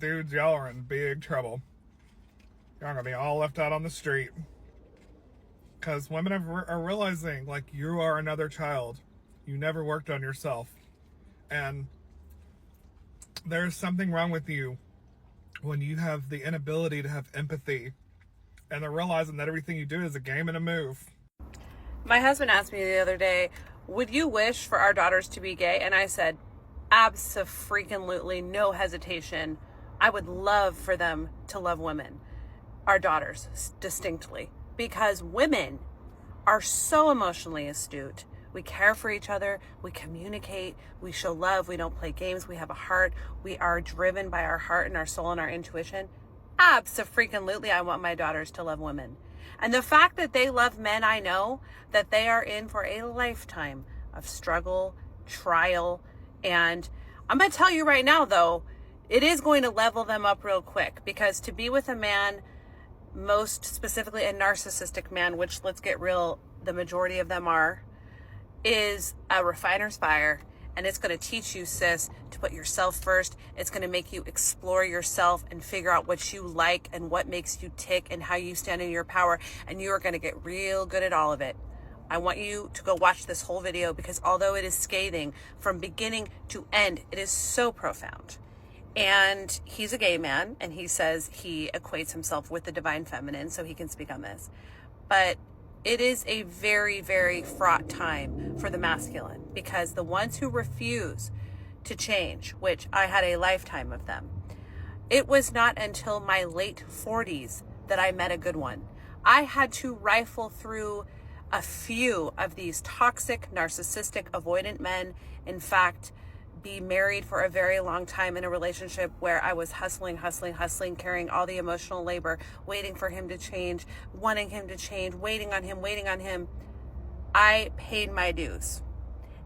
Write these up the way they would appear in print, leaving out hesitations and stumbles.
dudes, y'all are in big trouble. Y'all gonna be all left out on the street. Because women are realizing, like, you are another child. You never worked on yourself. And there's something wrong with you when you have the inability to have empathy. And they're realizing that everything you do is a game and a move. My husband asked me the other day, would you wish for our daughters to be gay? And I said, abso-freaking-lutely, no hesitation. I would love for them to love women, our daughters, distinctly. Because women are so emotionally astute. We care for each other. We communicate. We show love. We don't play games. We have a heart. We are driven by our heart and our soul and our intuition. Abso-freaking-lutely, I want my daughters to love women. And the fact that they love men, I know that they are in for a lifetime of struggle, trial, and I'm going to tell you right now, though, it is going to level them up real quick, because to be with a man, most specifically a narcissistic man, which, let's get real, the majority of them are, is a refiner's fire. And it's going to teach you, sis, to put yourself first. It's going to make you explore yourself and figure out what you like and what makes you tick and how you stand in your power. And you are going to get real good at all of it. I want you to go watch this whole video, because although it is scathing from beginning to end, it is so profound. And he's a gay man, and he says he equates himself with the divine feminine, so he can speak on this. But it is a very, very fraught time for the masculine, because the ones who refuse to change, which I had a lifetime of them, it was not until my late 40s that I met a good one. I had to rifle through a few of these toxic, narcissistic, avoidant men. In fact, be married for a very long time in a relationship where I was hustling, carrying all the emotional labor, waiting for him to change, wanting him to change, waiting on him. I paid my dues,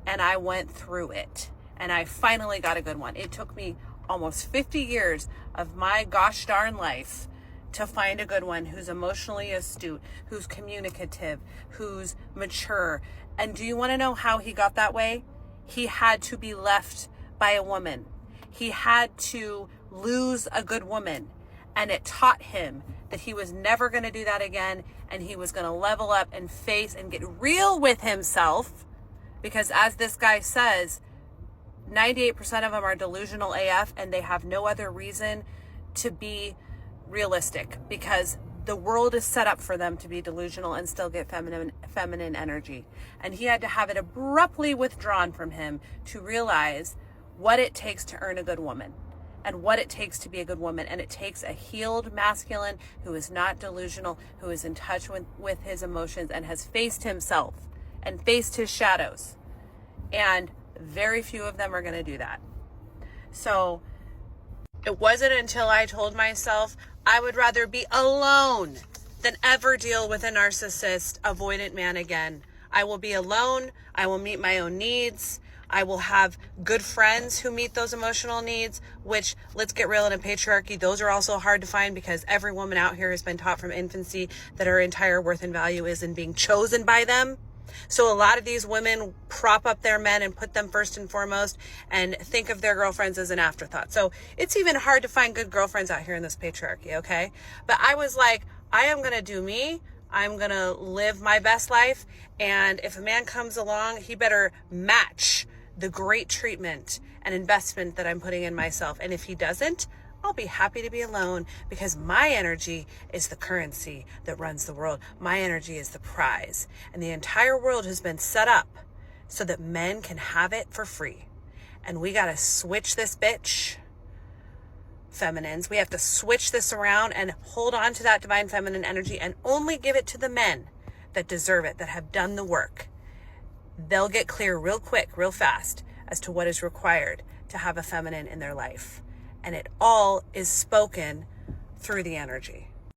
and I went through it, and I finally got a good one. It took me almost 50 years of my gosh darn life to find a good one who's emotionally astute, who's communicative, who's mature. And do you want to know how he got that way? He had to be left by a woman. He had to lose a good woman. And it taught him that he was never going to do that again. And he was going to level up and face and get real with himself. Because as this guy says, 98% of them are delusional AF, and they have no other reason to be realistic, because the world is set up for them to be delusional and still get feminine energy. And he had to have it abruptly withdrawn from him to realize what it takes to earn a good woman and what it takes to be a good woman. And it takes a healed masculine who is not delusional, who is in touch with his emotions and has faced himself and faced his shadows. And very few of them are going to do that. So it wasn't until I told myself I would rather be alone than ever deal with a narcissist, avoidant man again. I will be alone. I will meet my own needs. I will have good friends who meet those emotional needs, which, let's get real, in a patriarchy, those are also hard to find, because every woman out here has been taught from infancy that her entire worth and value is in being chosen by them. So a lot of these women prop up their men and put them first and foremost and think of their girlfriends as an afterthought. So it's even hard to find good girlfriends out here in this patriarchy, okay? But I was like, I am going to do me. I'm going to live my best life. And if a man comes along, he better match the great treatment and investment that I'm putting in myself. And if he doesn't, I'll be happy to be alone, because my energy is the currency that runs the world. My energy is the prize. And the entire world has been set up so that men can have it for free. And we got to switch this bitch, feminines. We have to switch this around and hold on to that divine feminine energy and only give it to the men that deserve it, that have done the work. They'll get clear real quick, real fast, as to what is required to have a feminine in their life. And it all is spoken through the energy.